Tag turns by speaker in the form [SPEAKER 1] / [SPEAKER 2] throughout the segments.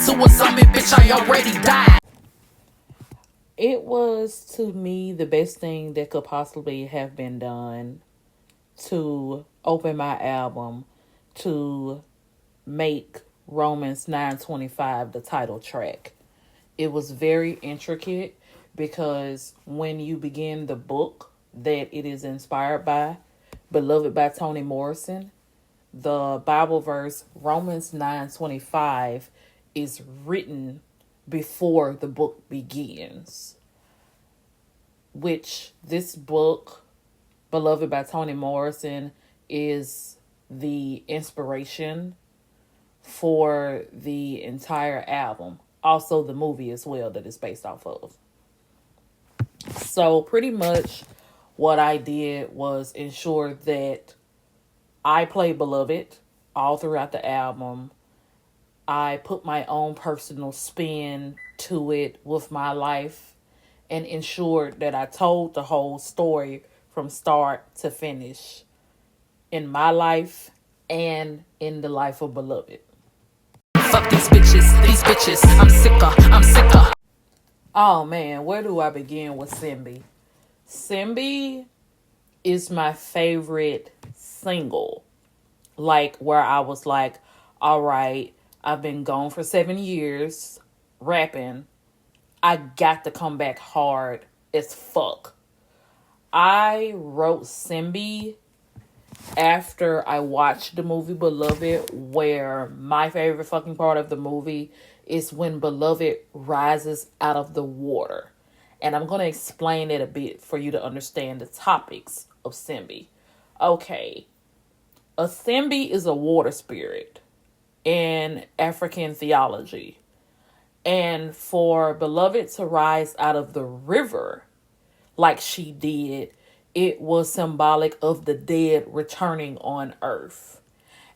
[SPEAKER 1] to a zombie, bitch, I already died.
[SPEAKER 2] It was, to me, the best thing that could possibly have been done to open my album, to make Romans 9:25 the title track. It was very intricate because when you begin the book that it is inspired by, Beloved by Toni Morrison, the Bible verse Romans 9:25 is written before the book begins, which this book, Beloved by Toni Morrison, is the inspiration for the entire album. Also the movie as well that it's based off of. So pretty much what I did was ensure that I played Beloved all throughout the album. I put my own personal spin to it with my life and ensured that I told the whole story from start to finish in my life and in the life of Beloved.
[SPEAKER 1] Fuck these bitches, I'm sicker.
[SPEAKER 2] Oh man, where do I begin with Simbi? Simbi is my favorite single. Like, where I was like, all right, I've been gone for 7 years rapping. I got to come back hard as fuck. I wrote Simbi after I watched the movie Beloved, where my favorite fucking part of the movie is when Beloved rises out of the water. And I'm going to explain it a bit for you to understand the topics of Simbi. Okay. A Simbi is a water spirit in African theology. And for Beloved to rise out of the river like she did, it was symbolic of the dead returning on earth.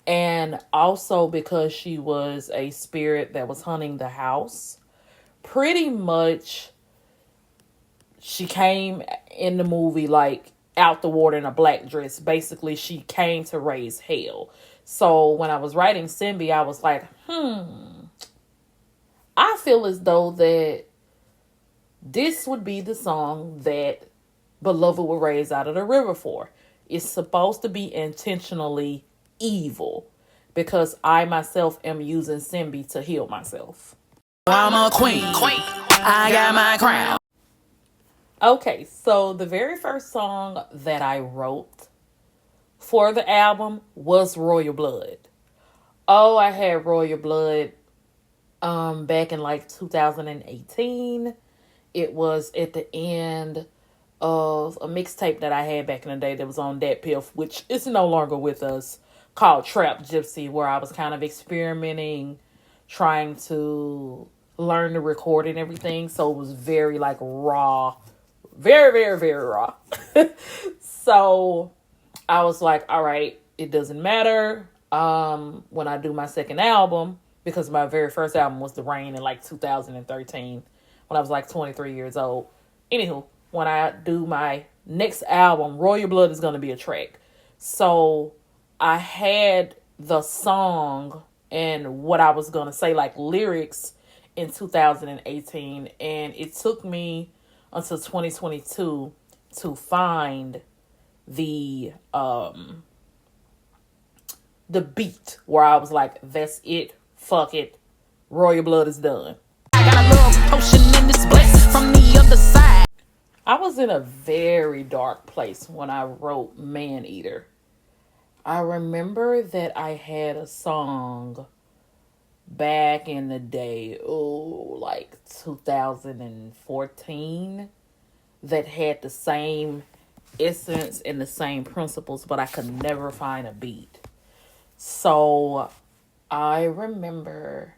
[SPEAKER 2] And also because she was a spirit that was hunting the house, pretty much she came in the movie like out the water in a black dress. Basically, she came to raise hell. So when I was writing Simbi, I was like, I feel as though that this would be the song that Beloved will raise out of the river for. It's supposed to be intentionally evil because I myself am using Simbi to heal myself.
[SPEAKER 1] I'm a queen. I got my crown.
[SPEAKER 2] Okay, so the very first song that I wrote for the album was Royal Blood. Oh, I had Royal Blood back in like 2018. It was at the end of a mixtape that I had back in the day that was on Dat Piff, which is no longer with us, called Trap Gypsy, where I was kind of experimenting, trying to learn to record and everything. So it was very like raw, very, very, very raw. So I was like, all right, it doesn't matter. When I do my second album, because my very first album was The Rain in like 2013, when I was like 23 years old. Anywho, when I do my next album, Royal Blood is going to be a track. So I had the song and what I was going to say, like lyrics, in 2018. And it took me until 2022 to find the beat where I was like, that's it. Fuck it. Royal Blood is done.
[SPEAKER 1] I got a love potion in this bliss from the other side.
[SPEAKER 2] I was in a very dark place when I wrote Man Eater. I remember that I had a song back in the day, like 2014, that had the same essence and the same principles, but I could never find a beat. So I remember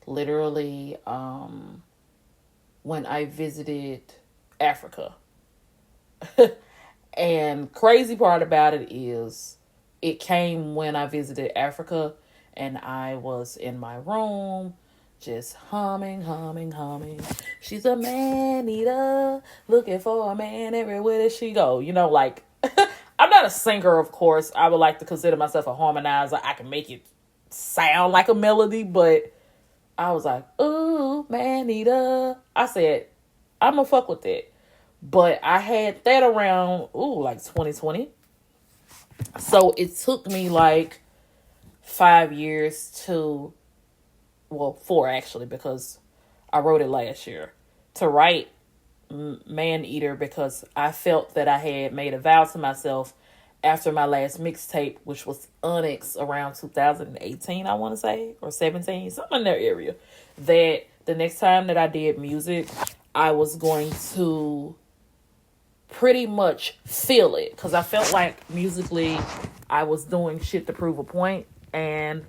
[SPEAKER 2] literally when I visited Africa. And crazy part about it is it came when I visited Africa and I was in my room just humming. She's a man eater, looking for a man everywhere that she go. You know, like, I'm not a singer, of course. I would like to consider myself a harmonizer. I can make it sound like a melody, but I was like, ooh, man eater. I said, I'm gonna fuck with that. But I had that around, like 2020. So it took me like 5 years to, well, 4 actually, because I wrote it last year, to write Man Eater, because I felt that I had made a vow to myself after my last mixtape, which was Onyx around 2018, I want to say, or 17, something in that area, that the next time that I did music, I was going to pretty much feel it, because I felt like musically I was doing shit to prove a point, and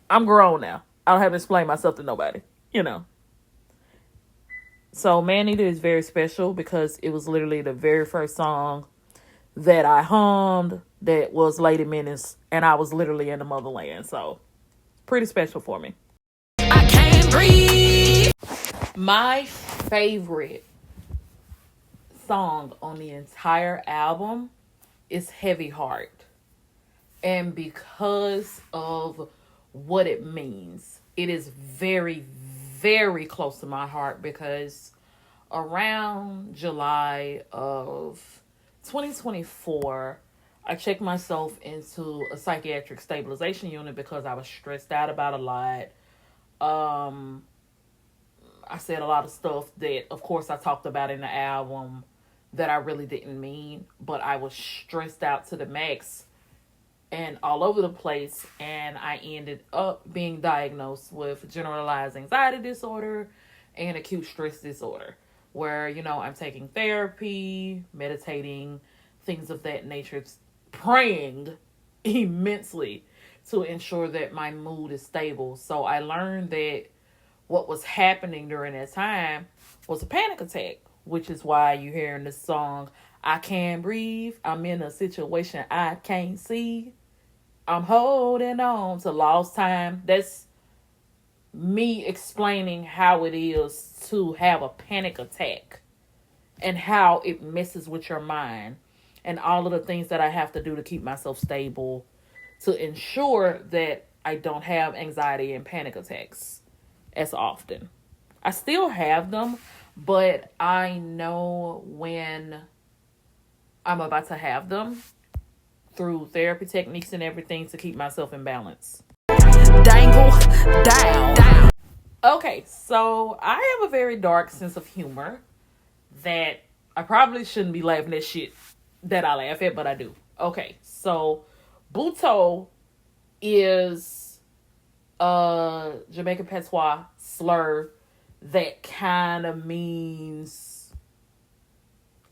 [SPEAKER 2] I'm grown now. I don't have to explain myself to nobody, you know. So Man Eater is very special because it was literally the very first song that I hummed that was Lady Menace, and I was literally in the motherland. So pretty special for me.
[SPEAKER 1] I can't breathe.
[SPEAKER 2] My favorite song on the entire album is Heavy Heart. And because of what it means, it is very, very close to my heart, because around July of 2024, I checked myself into a psychiatric stabilization unit because I was stressed out about a lot. I said a lot of stuff that, of course, I talked about in the album that I really didn't mean, but I was stressed out to the max and all over the place, and I ended up being diagnosed with generalized anxiety disorder and acute stress disorder, where, I'm taking therapy, meditating, things of that nature, praying immensely to ensure that my mood is stable. So I learned that what was happening during that time was a panic attack, which is why you hear in this song, I can't breathe, I'm in a situation I can't see, I'm holding on to lost time. That's me explaining how it is to have a panic attack and how it messes with your mind and all of the things that I have to do to keep myself stable to ensure that I don't have anxiety and panic attacks as often. I still have them, but I know when I'm about to have them through therapy techniques and everything to keep myself in balance.
[SPEAKER 1] Dangle down.
[SPEAKER 2] Okay, so I have a very dark sense of humor that I probably shouldn't be laughing at shit that I laugh at, but I do. Okay, so Buto is a Jamaican patois slur that kind of means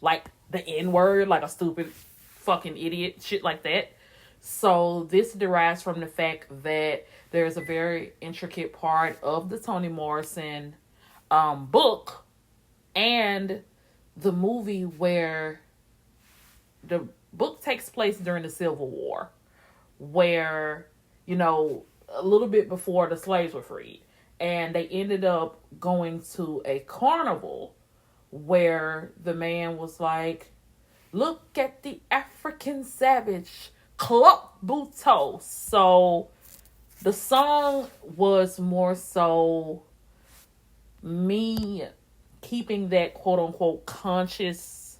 [SPEAKER 2] like the N-word, like a stupid fucking idiot, shit like that. So this derives from the fact that there's a very intricate part of the Toni Morrison book and the movie where the book takes place during the Civil War, where, a little bit before the slaves were freed. And they ended up going to a carnival where the man was like, look at the African savage, Cluck Buto. So the song was more so me keeping that quote unquote conscious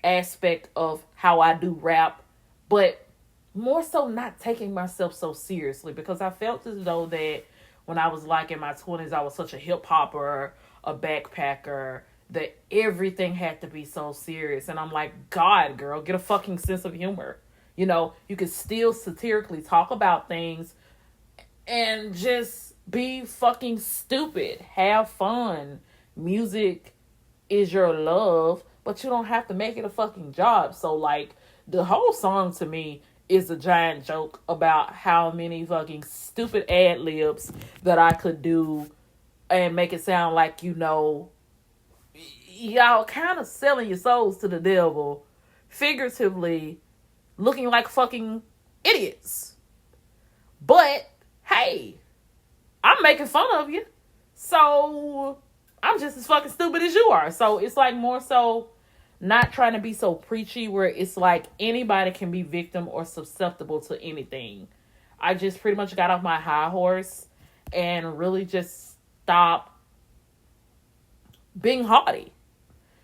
[SPEAKER 2] aspect of how I do rap, but more so not taking myself so seriously, because I felt as though that when I was like in my 20s, I was such a hip hopper, a backpacker, that everything had to be so serious. And I'm like, God, girl, get a fucking sense of humor. You could still satirically talk about things and just be fucking stupid. Have fun. Music is your love, but you don't have to make it a fucking job. So, like, the whole song to me is a giant joke about how many fucking stupid ad libs that I could do and make it sound like, y'all kind of selling your souls to the devil, figuratively, looking like fucking idiots. But, hey, I'm making fun of you. So, I'm just as fucking stupid as you are. So, it's like more so not trying to be so preachy where it's like anybody can be victim or susceptible to anything. I just pretty much got off my high horse and really just stop being haughty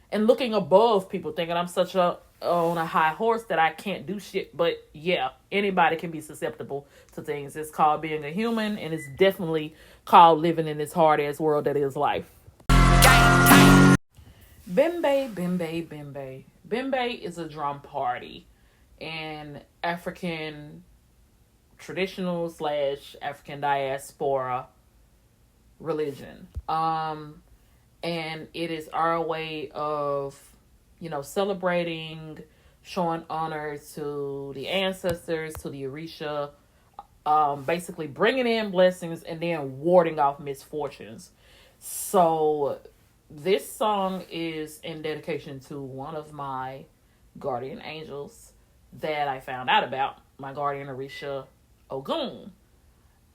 [SPEAKER 2] and looking above people, thinking I'm such a on a high horse that I can't do shit. But yeah, anybody can be susceptible to things. It's called being a human, and it's definitely called living in this hard ass world that is life. Bembe, bembe, bembe. Bembe is a drum party in African traditional / African diaspora religion. And it is our way of, celebrating, showing honor to the ancestors, to the Orisha, basically bringing in blessings and then warding off misfortunes. So this song is in dedication to one of my guardian angels that I found out about, my guardian Orisha Ogun.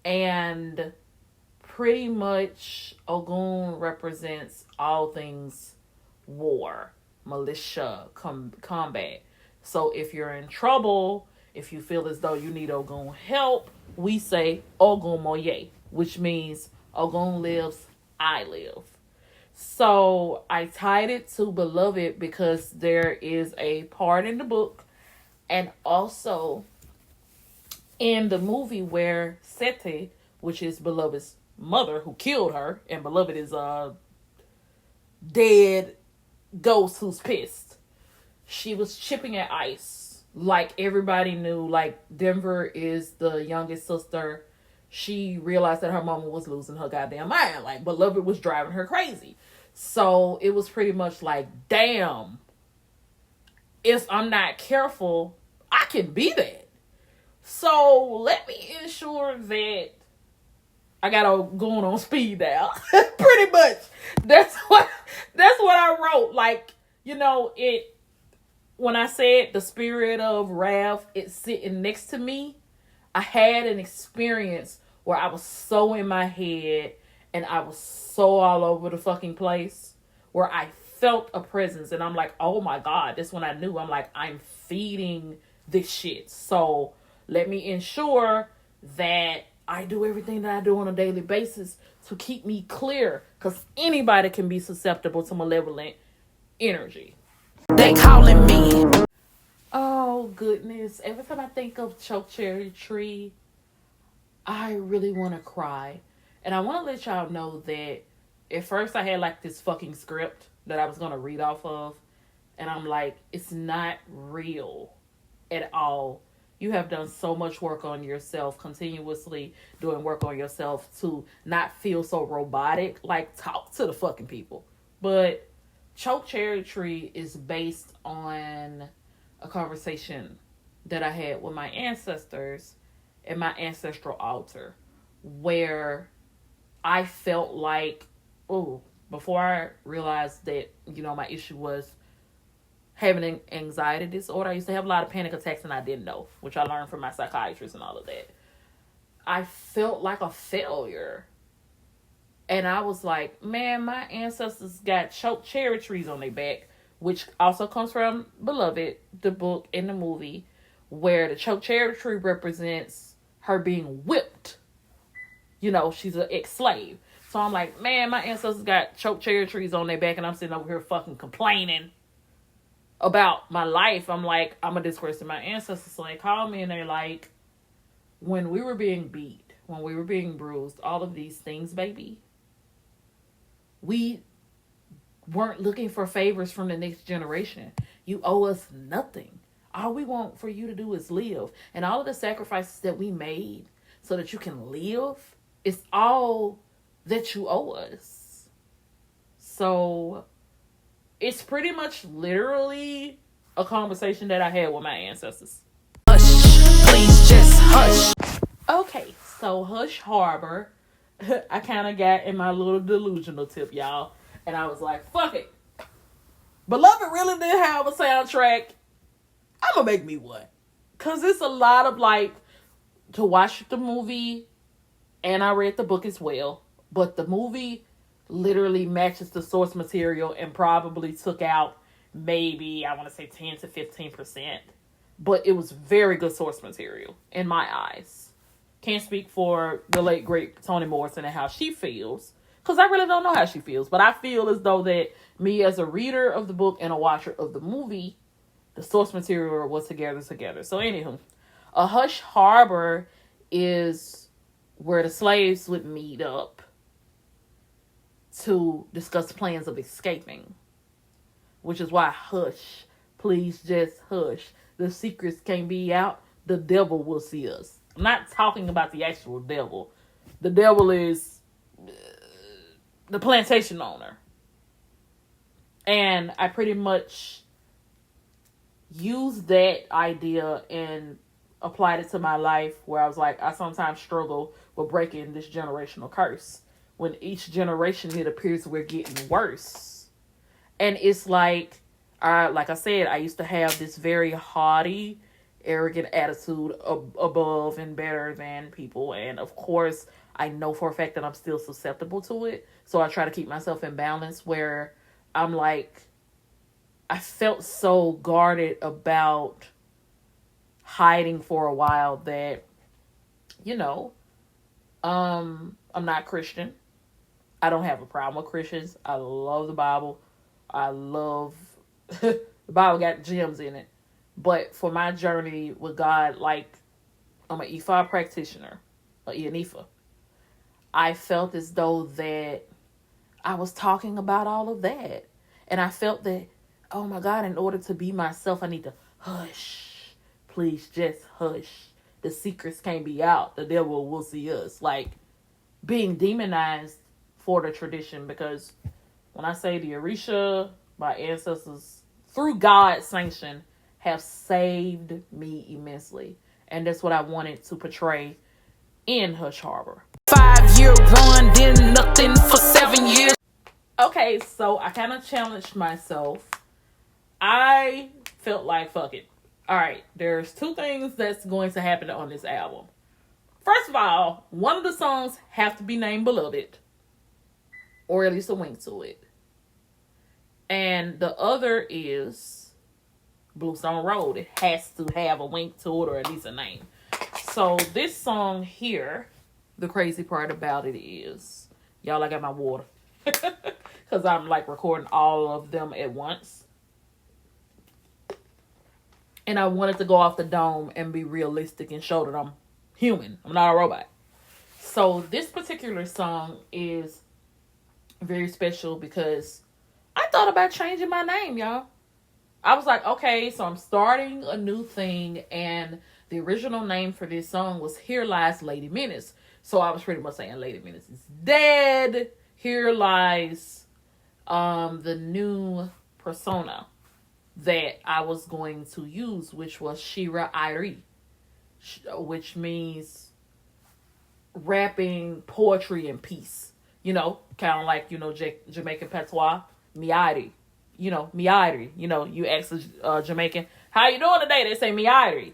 [SPEAKER 2] And pretty much Ogun represents all things war, militia, combat. So if you're in trouble, if you feel as though you need Ogun help, we say Ogun Moye, which means Ogun lives, I live. So I tied it to Beloved because there is a part in the book and also in the movie where Sete, which is Beloved's mother who killed her, and Beloved is a dead ghost who's pissed. She was chipping at ice. Like everybody knew, like Denver is the youngest sister. She realized that her mama was losing her goddamn mind. Like Beloved was driving her crazy. So it was pretty much like, damn, if I'm not careful, I can be that. So let me ensure that I got going on speed dial. Pretty much. That's what I wrote. Like, it when I said the spirit of wrath, it's sitting next to me. I had an experience where I was so in my head and I was so all over the fucking place where I felt a presence and I'm like, oh my God, that's when I knew. I'm like, I'm feeding this shit. So let me ensure that I do everything that I do on a daily basis to keep me clear, because anybody can be susceptible to malevolent energy.
[SPEAKER 1] They calling me.
[SPEAKER 2] Oh goodness. Every time I think of Choke Cherry Tree, I really want to cry. And I want to let y'all know that at first I had like this fucking script that I was going to read off of. And I'm like, it's not real at all. You have done so much work on yourself, continuously doing work on yourself to not feel so robotic. Like, talk to the fucking people. But Choke Cherry Tree is based on a conversation that I had with my ancestors at my ancestral altar, where I felt like, before I realized that, my issue was having an anxiety disorder. I used to have a lot of panic attacks and I didn't know, which I learned from my psychiatrist and all of that. I felt like a failure. And I was like, man, my ancestors got choke cherry trees on their back, which also comes from Beloved, the book and the movie, where the choke cherry tree represents her being whipped. She's an ex-slave. So I'm like, man, my ancestors got choke cherry trees on their back and I'm sitting over here fucking complaining about my life. I'm like, I'm a disgrace to my ancestors. So they call me and they're like, when we were being beat, when we were being bruised, all of these things, baby, we weren't looking for favors from the next generation. You owe us nothing. All we want for you to do is live. And all of the sacrifices that we made so that you can live, it's all that you owe us. So it's pretty much literally a conversation that I had with my ancestors.
[SPEAKER 1] Hush, please just hush.
[SPEAKER 2] Okay, so Hush Harbor, I kind of got in my little delusional tip, y'all. And I was like, fuck it. Beloved really did have a soundtrack. I'm going to make me one. Because it's a lot of to watch the movie, and I read the book as well. But the movie literally matches the source material and probably took out maybe, I want to say 10 to 15%. But it was very good source material in my eyes. Can't speak for the late, great Toni Morrison and how she feels, Because I really don't know how she feels. But I feel as though that me as a reader of the book and a watcher of the movie, the source material was together. So anywho, a hush harbor is where the slaves would meet up to discuss plans of escaping. Which is why hush. Please just hush. The secrets can't be out. The devil will see us. I'm not talking about the actual devil. The devil is the plantation owner. And I pretty much used that idea and applied it to my life, where I was like, I sometimes struggle with breaking this generational curse. When each generation, it appears we're getting worse. And it's like I said, I used to have this very haughty, arrogant attitude above and better than people. And of course, I know for a fact that I'm still susceptible to it. So I try to keep myself in balance, where I'm like, I felt so guarded about hiding for a while that, I'm not Christian. I don't have a problem with Christians. I love the Bible. I love the Bible got gems in it. But for my journey with God, like, I'm an Ifa practitioner, an Ifa. I felt as though that I was talking about all of that. And I felt that, oh my God, in order to be myself, I need to hush. Please just hush. The secrets can't be out. The devil will see us. Like, being demonized for the tradition, because when I say the Orisha, my ancestors, through God's sanction, have saved me immensely. And that's what I wanted to portray in Hush Harbor.
[SPEAKER 1] 5-year run, then nothing for 7 years.
[SPEAKER 2] Okay, so I kind of challenged myself. I felt like, fuck it. All right, there's two things that's going to happen on this album. First of all, one of the songs have to be named Beloved, or at least a wink to it. And the other is Bluestone Road. It has to have a wink to it, or at least a name. So this song here, the crazy part about it is, y'all, I got my water. Because I'm like recording all of them at once. And I wanted to go off the dome and be realistic and show that I'm human. I'm not a robot. So this particular song is very special because I thought about changing my name, y'all. I was like, okay, so I'm starting a new thing, and the original name for this song was Here Lies Lady Menace. So I was pretty much saying Lady Menace is dead. Here lies the new persona that I was going to use, which was Shira Irie, which means rapping poetry and peace. Kind of like, Jamaican patois, miari. Miari. You ask a Jamaican, how you doing today? They say miari.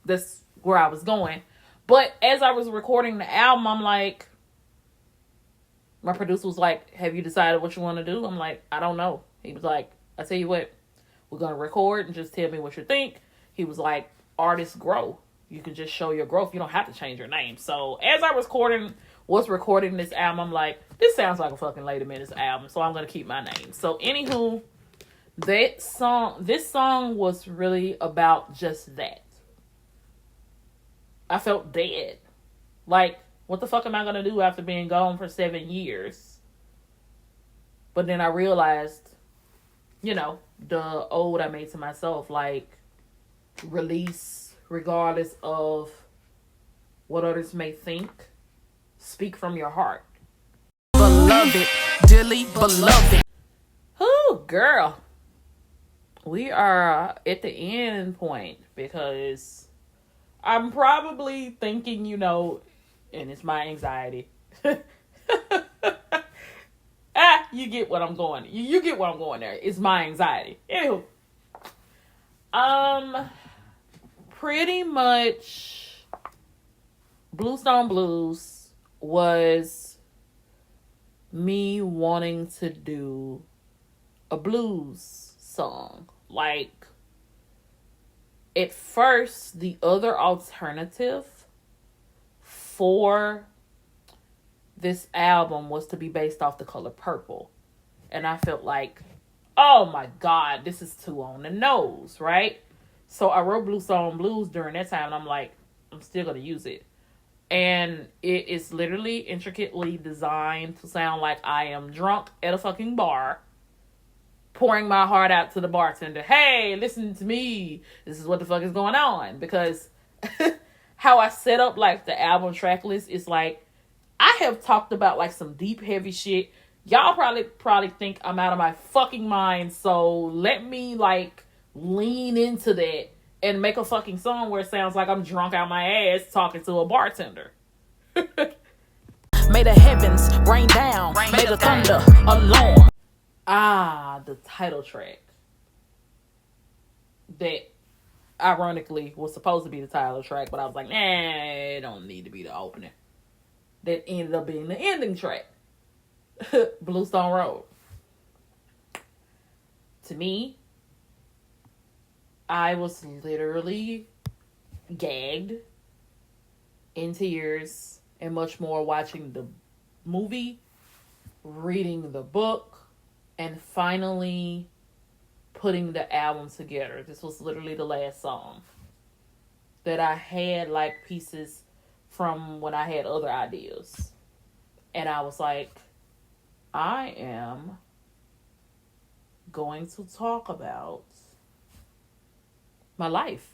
[SPEAKER 2] That's where I was going. But as I was recording the album, I'm like, my producer was like, have you decided what you want to do? I'm like, I don't know. He was like, I tell you what, we're going to record and just tell me what you think. He was like, artists grow. You can just show your growth. You don't have to change your name. So as I was recording this album, I'm like, this sounds like a fucking Lady Menace album, so I'm going to keep my name. So anywho, this song was really about just that. I felt dead. Like, what the fuck am I going to do after being gone for 7 years? But then I realized, the ode I made to myself, like, release regardless of what others may think. Speak from your heart.
[SPEAKER 1] Beloved, dearly beloved.
[SPEAKER 2] Ooh, girl. We are at the end point because I'm probably thinking, and it's my anxiety. You get what I'm going. You get what I'm going there. It's my anxiety. Anywho. Pretty much Bluestone Blues was me wanting to do a blues song. Like, at first, the other alternative for this album was to be based off the color purple. And I felt like, oh my God, this is too on the nose, right? So I wrote Bluestone Blues during that time, and I'm like, I'm still going to use it. And it is literally intricately designed to sound like I am drunk at a fucking bar, pouring my heart out to the bartender. Hey, listen to me. This is what the fuck is going on. Because how I set up like the album track list is like, I have talked about like some deep, heavy shit. Y'all probably think I'm out of my fucking mind. So let me like lean into that and make a fucking song where it sounds like I'm drunk out my ass talking to a bartender.
[SPEAKER 1] May the heavens rain down. May the thunder alarm.
[SPEAKER 2] The title track. That ironically was supposed to be the title track, but I was like, nah, it don't need to be the opening. That ended up being the ending track. Bluestone Road. To me, I was literally gagged, in tears, and much more watching the movie, reading the book, and finally putting the album together. This was literally the last song that I had like pieces from when I had other ideas. And I was like, I am going to talk about my life.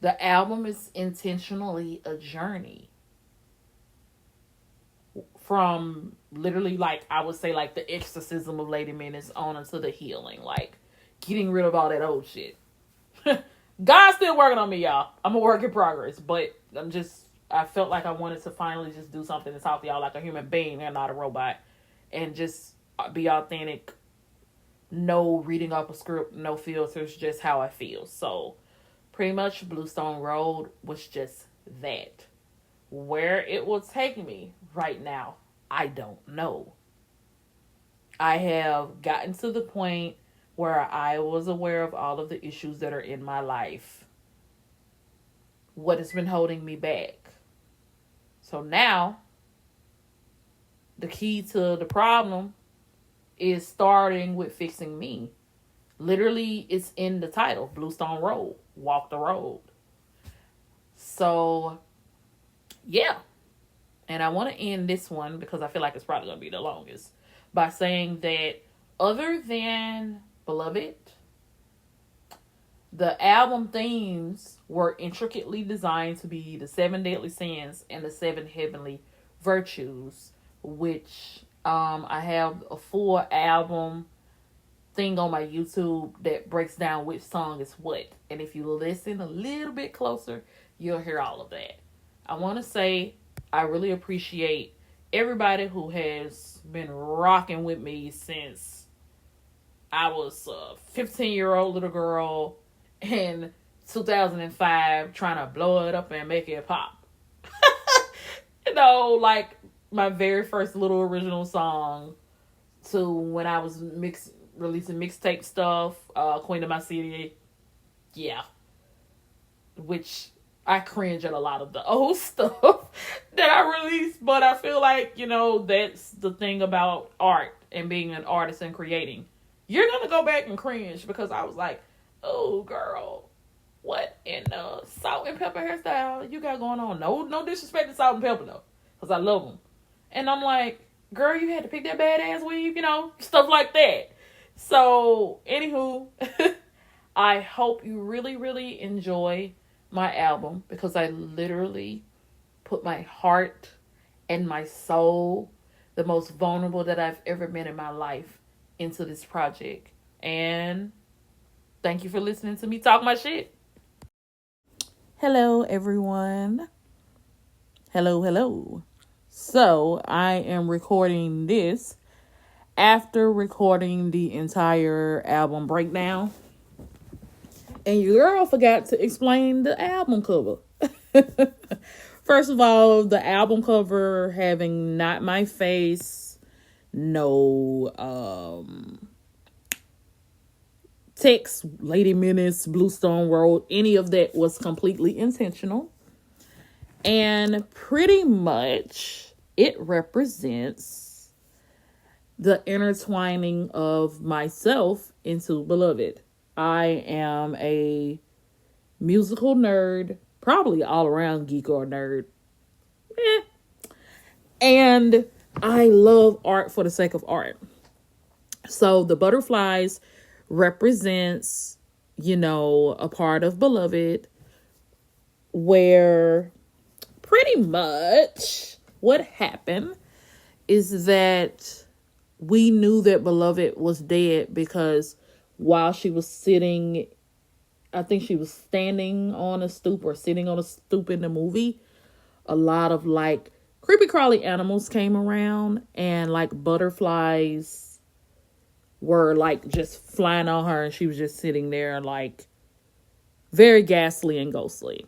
[SPEAKER 2] The album is intentionally a journey from literally like, I would say like the exorcism of Lady Menace on into the healing, like getting rid of all that old shit. God's still working on me, y'all. I'm a work in progress, but I felt like I wanted to finally just do something to talk to y'all like a human being and not a robot, and just be authentic. No reading off a script, no filters, just how I feel. So pretty much Bluestone Road was just that. Where it will take me right now, I don't know. I have gotten to the point where I was aware of all of the issues that are in my life. What has been holding me back. So now, the key to the problem is starting with fixing me. Literally, it's in the title, Bluestone Road, Walk the Road. So, yeah. And I want to end this one, because I feel like it's probably going to be the longest, by saying that other than Beloved, the album themes were intricately designed to be the 7 deadly sins and the 7 heavenly virtues, which I have a full album thing on my YouTube that breaks down which song is what. And if you listen a little bit closer, you'll hear all of that. I want to say I really appreciate everybody who has been rocking with me since I was a 15-year-old little girl in 2005 trying to blow it up and make it pop. You know, like my very first little original song to when I was releasing mixtape stuff, Queen of My City. Yeah. Which I cringe at a lot of the old stuff that I released, but I feel like, you know, that's the thing about art and being an artist and creating. You're going to go back and cringe, because I was like, oh, girl, what in the salt and pepper hairstyle you got going on? No disrespect to salt and pepper, though, because I love them. And I'm like, girl, you had to pick that badass weave, you know, stuff like that. So, anywho, I hope you really, really enjoy my album, because I literally put my heart and my soul, the most vulnerable that I've ever been in my life, into this project. And thank you for listening to me talk my shit. Hello, everyone. Hello. So, I am recording this after recording the entire album breakdown. And your girl forgot to explain the album cover. First of all, the album cover having not my face, no text, Lady Menace, Bluestone Road, any of that was completely intentional. And pretty much it represents the intertwining of myself into Beloved. I am a musical nerd, probably all around geek or nerd. And I love art for the sake of art. So the butterflies represents, a part of Beloved where pretty much what happened is that we knew that Beloved was dead because while she was sitting, I think she was standing on a stoop or sitting on a stoop in the movie, a lot of like creepy crawly animals came around and like butterflies were like just flying on her and she was just sitting there like very ghastly and ghostly.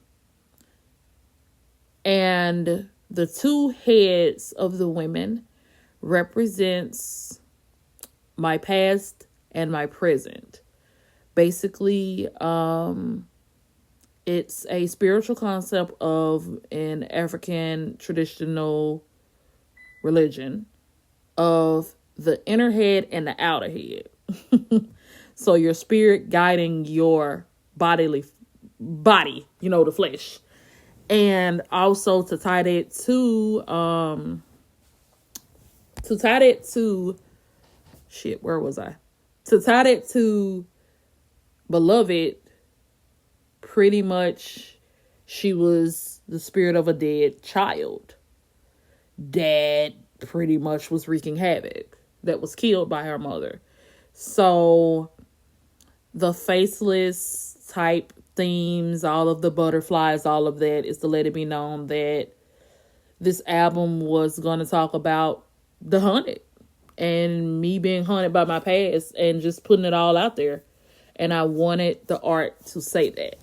[SPEAKER 2] And the two heads of the women represents my past and my present. Basically, it's a spiritual concept of an African traditional religion of the inner head and the outer head. So your spirit guiding your body, the flesh. And also to tie that to where was I? To tie that to Beloved, pretty much she was the spirit of a dead child that pretty much was wreaking havoc, that was killed by her mother. So the faceless type themes, all of the butterflies, all of that is to let it be known that this album was going to talk about the haunted and me being haunted by my past and just putting it all out there. And I wanted the art to say that.